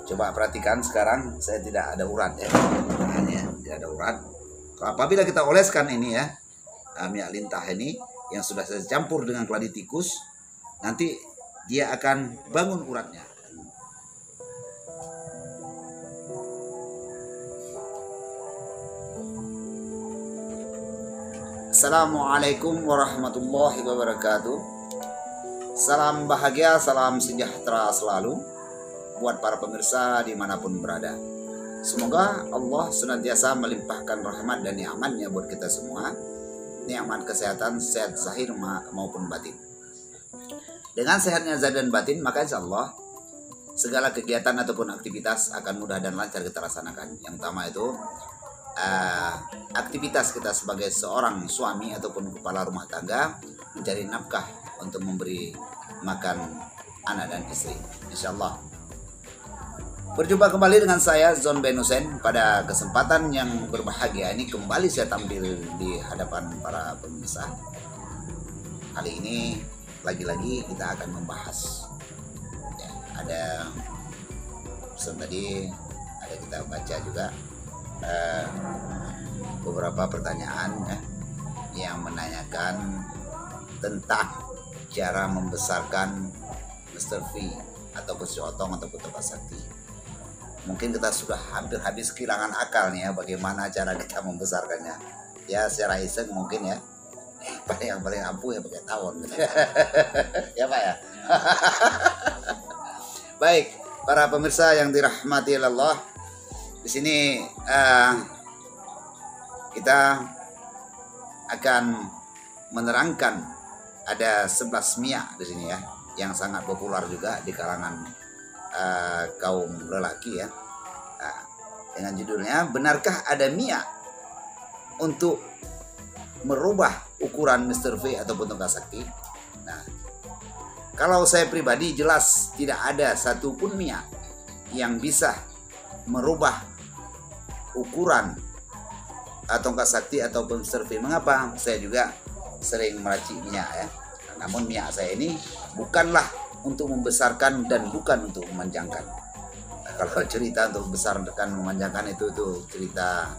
Coba perhatikan sekarang, saya tidak ada urat ya, tidak ada urat. Apabila kita oleskan ini ya, minyak lintah ini yang sudah saya campur dengan keladi tikus, nanti dia akan bangun uratnya. Assalamualaikum warahmatullahi wabarakatuh. Salam bahagia, salam sejahtera selalu buat para pemirsa dimanapun berada. Semoga Allah senantiasa melimpahkan rahmat dan nikmatnya buat kita semua. Nikmat kesehatan, sehat zahir maupun batin. Dengan sehatnya zahir dan batin, maka insya Allah segala kegiatan ataupun aktivitas akan mudah dan lancar kita laksanakan. Yang utama itu aktivitas kita sebagai seorang suami ataupun kepala rumah tangga mencari nafkah untuk memberi makan anak dan istri. Insya Allah. Berjumpa kembali dengan saya Zon Ben Hussein pada kesempatan yang berbahagia ini. Kembali saya tampil di hadapan para pemirsa. Kali ini lagi-lagi kita akan membahas ya, ada tadi ada kita baca juga beberapa pertanyaan ya, yang menanyakan tentang cara membesarkan Mr. V atau si Otong atau Toba Sakti. Mungkin kita sudah hampir habis kehilangan akal nih ya, bagaimana cara kita membesarkannya. Ya secara iseng mungkin ya, yang paling ampuh ya pakai tawon gitu. Ya Pak ya. Baik, para pemirsa yang dirahmati Allah, di sini kita akan menerangkan ada 11 miyak di sini ya, yang sangat populer juga di kalangan kaum lelaki ya. Dengan judulnya, benarkah ada miyak untuk merubah ukuran Mr. V ataupun Toba Sakti? Nah, kalau saya pribadi jelas tidak ada satupun miyak yang bisa merubah ukuran Toba Sakti ataupun Mr. V. Mengapa? Saya juga sering meracik minyak ya. Namun minyak saya ini bukanlah untuk membesarkan dan bukan untuk memanjangkan. Nah, kalau cerita untuk membesarkan memanjangkan itu cerita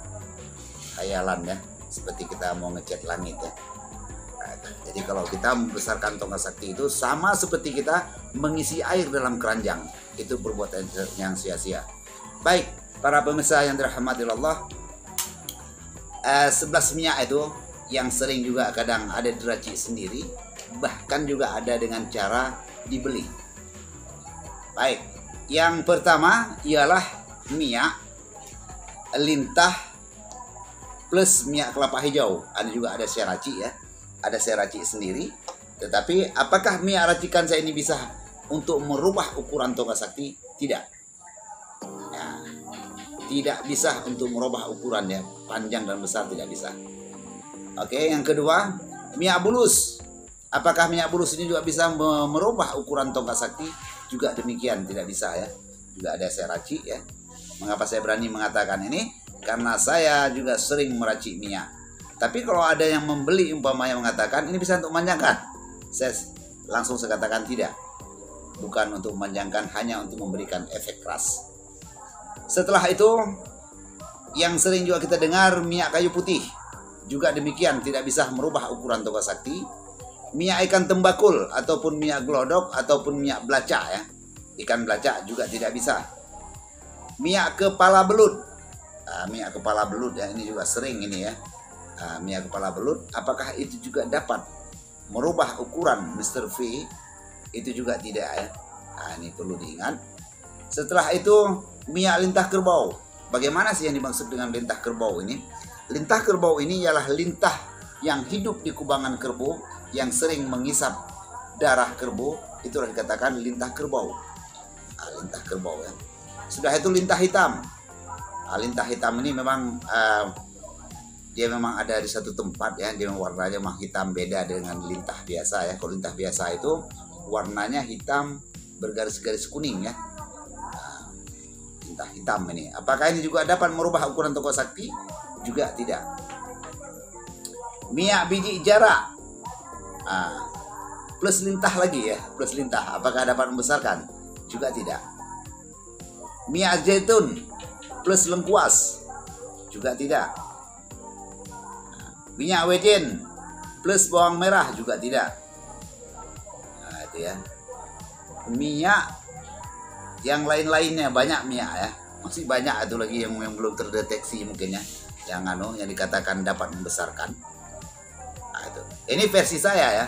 khayalan ya, seperti kita mau ngecat langit ya. Nah, jadi kalau kita membesarkan Toba Sakti itu sama seperti kita mengisi air dalam keranjang, itu perbuatan yang sia-sia. Baik, para pemirsa yang dirahmati Allah, 11 minyak itu yang sering juga kadang ada diracik sendiri, bahkan juga ada dengan cara dibeli. Baik, yang pertama ialah minyak lintah plus minyak kelapa hijau. Ada juga ada saya racik ya, ada saya racik sendiri. Tetapi apakah minyak racikan saya ini bisa untuk merubah ukuran Toba Sakti? Tidak. Nah, tidak bisa untuk merubah ukurannya, panjang dan besar tidak bisa. Oke, yang kedua minyak bulus. Apakah minyak bulus ini juga bisa merubah ukuran Toba Sakti? Juga demikian, tidak bisa ya. Juga ada saya racik ya. Mengapa saya berani mengatakan ini? Karena saya juga sering meracik minyak. Tapi kalau ada yang membeli umpamanya mengatakan ini bisa untuk memanjangkan, saya langsung katakan tidak. Bukan untuk memanjangkan, hanya untuk memberikan efek keras. Setelah itu, yang sering juga kita dengar minyak kayu putih. Juga demikian, tidak bisa merubah ukuran Toba Sakti. Minyak ikan tembakul ataupun minyak glodok ataupun minyak belacak ya, ikan belacak juga tidak bisa. Minyak kepala belut, minyak kepala belut ya, ini juga sering ini ya. Minyak kepala belut, apakah itu juga dapat merubah ukuran Mr. V? Itu juga tidak ya. Ini perlu diingat. Setelah itu minyak lintah kerbau. Bagaimana sih yang dimaksud dengan lintah kerbau ini? Lintah kerbau ini ialah lintah yang hidup di kubangan kerbau, yang sering mengisap darah kerbau, itulah dikatakan lintah kerbau. Lintah kerbau ya. Sudah itu lintah hitam. Lintah hitam ini memang dia memang ada di satu tempat ya, dia warnanya memang hitam, beda dengan lintah biasa ya. Kalau lintah biasa itu warnanya hitam bergaris-garis kuning ya. Lintah hitam ini. Apakah ini juga dapat merubah ukuran Toba Sakti? Juga tidak. Minyak biji jarak plus lintah lagi ya, plus lintah, apakah dapat membesarkan? Juga tidak. Minyak zaitun plus lengkuas juga tidak. Minyak wijen plus bawang merah juga tidak. Nah, itu ya. Minyak yang lain-lainnya banyak minyak ya. Masih banyak itu lagi yang belum terdeteksi mungkin ya. Yang dikatakan dapat membesarkan. Nah, itu. Ini versi saya ya.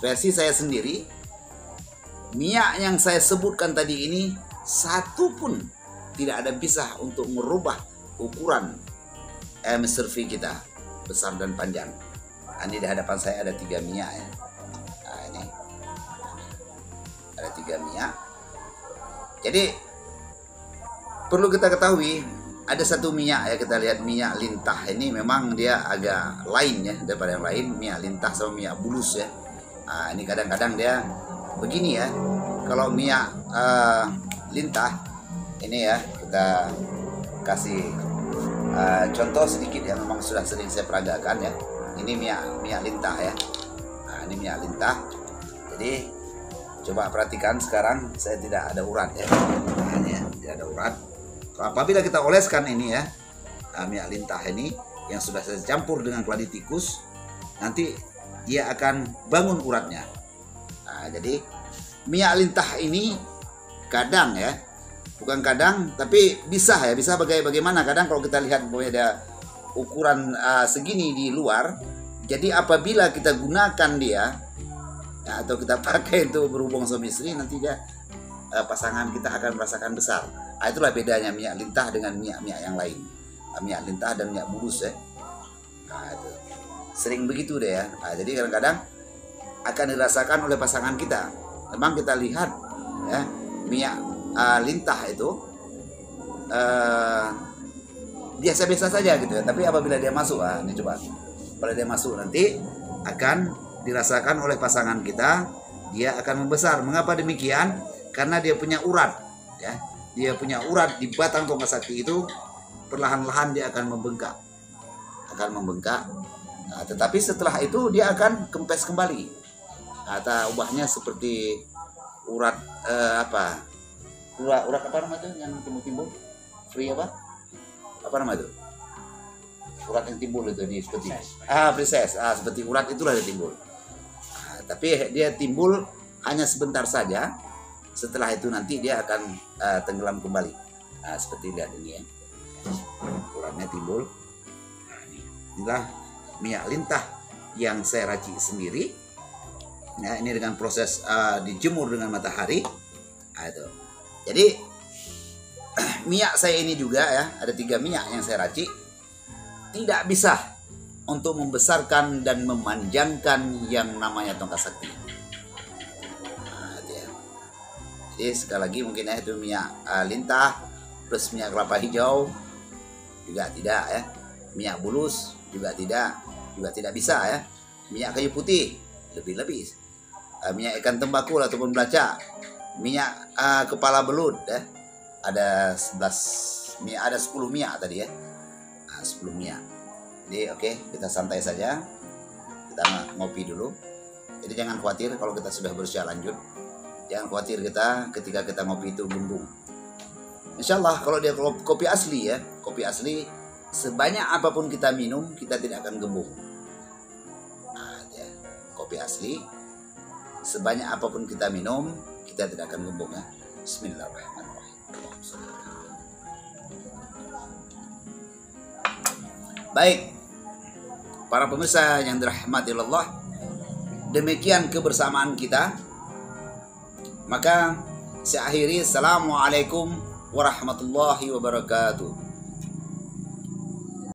Versi saya sendiri. Minyak yang saya sebutkan tadi ini satu pun tidak ada bisa untuk merubah ukuran MSRV kita besar dan panjang. Ini di hadapan saya ada 3 minyak ya. Nah, ini ada 3 minyak. Jadi perlu kita ketahui ada satu minyak ya, kita lihat minyak lintah ini memang dia agak lain ya daripada yang lain. Minyak lintah sama minyak bulus ya. Nah, ini kadang-kadang dia begini ya. Kalau minyak lintah ini ya, kita kasih contoh sedikit yang memang sudah sering saya peragakan ya. Ini minyak lintah ya. Nah, ini minyak lintah. Jadi coba perhatikan sekarang saya tidak ada urat ya. Nah, ini ya, tidak ada urat. Apabila kita oleskan ini ya, minyak lintah ini yang sudah saya campur dengan keladi tikus, nanti dia akan bangun uratnya. Nah, jadi minyak lintah ini kadang ya, bukan kadang, tapi bisa bagaimana kadang kalau kita lihat bahwa ada ukuran segini di luar, jadi apabila kita gunakan dia ya, atau kita pakai untuk berhubung suami istri, nanti dia pasangan kita akan merasakan besar. Nah, itulah bedanya minyak lintah dengan minyak yang lain. Minyak lintah dan minyak bulus ya. Nah, itu sering begitu deh ya. Nah, jadi kadang-kadang akan dirasakan oleh pasangan kita. Memang kita lihat ya, minyak lintah itu biasa-biasa saja gitu ya. Tapi apabila dia masuk, ini coba, apabila dia masuk nanti akan dirasakan oleh pasangan kita, dia akan membesar. Mengapa demikian? Karena dia punya urat ya. Dia punya urat di batang tongkat sakti itu, perlahan-lahan dia akan membengkak. Nah, tetapi setelah itu dia akan kempes kembali. Atau ubahnya seperti urat urat apa nama itu yang timbul? Free apa? Apa nama itu? Urat yang timbul itu nih seperti preses. Seperti urat itulah dia timbul. Nah, tapi dia timbul hanya sebentar saja. Setelah itu nanti dia akan tenggelam kembali. Nah, seperti lihat ini ya. Uratnya timbul. Nah, inilah minyak lintah yang saya racik sendiri. Nah, ini dengan proses dijemur dengan matahari. Nah, itu. Jadi minyak saya ini juga ya, ada 3 minyak yang saya racik, tidak bisa untuk membesarkan dan memanjangkan yang namanya tongkat sakti. Nah, itu ya. Jadi sekali lagi mungkin ya, itu minyak lintah plus minyak kelapa hijau juga tidak ya. Minyak bulus juga tidak bisa ya. Minyak kayu putih lebih-lebih. Minyak ikan tembakul ataupun belaca, minyak kepala belut ya. Ada 11 minyak, ada 10 minyak tadi ya. 10 minyak. Jadi oke, kita santai saja. Kita ngopi dulu. Jadi jangan khawatir kalau kita sudah berusia lanjut. Jangan khawatir kita ketika kita ngopi itu gembung. Insya Allah kalau dia kopi asli ya, kopi asli sebanyak apapun kita minum, kita tidak akan gembung. Nah, ya. Kopi asli sebanyak apapun kita minum, kita tidak akan gembung ya. Bismillahirrahmanirrahim. Baik, para pemirsa yang dirahmati Allah, demikian kebersamaan kita. Maka saya akhiri, assalamualaikum warahmatullahi wabarakatuh.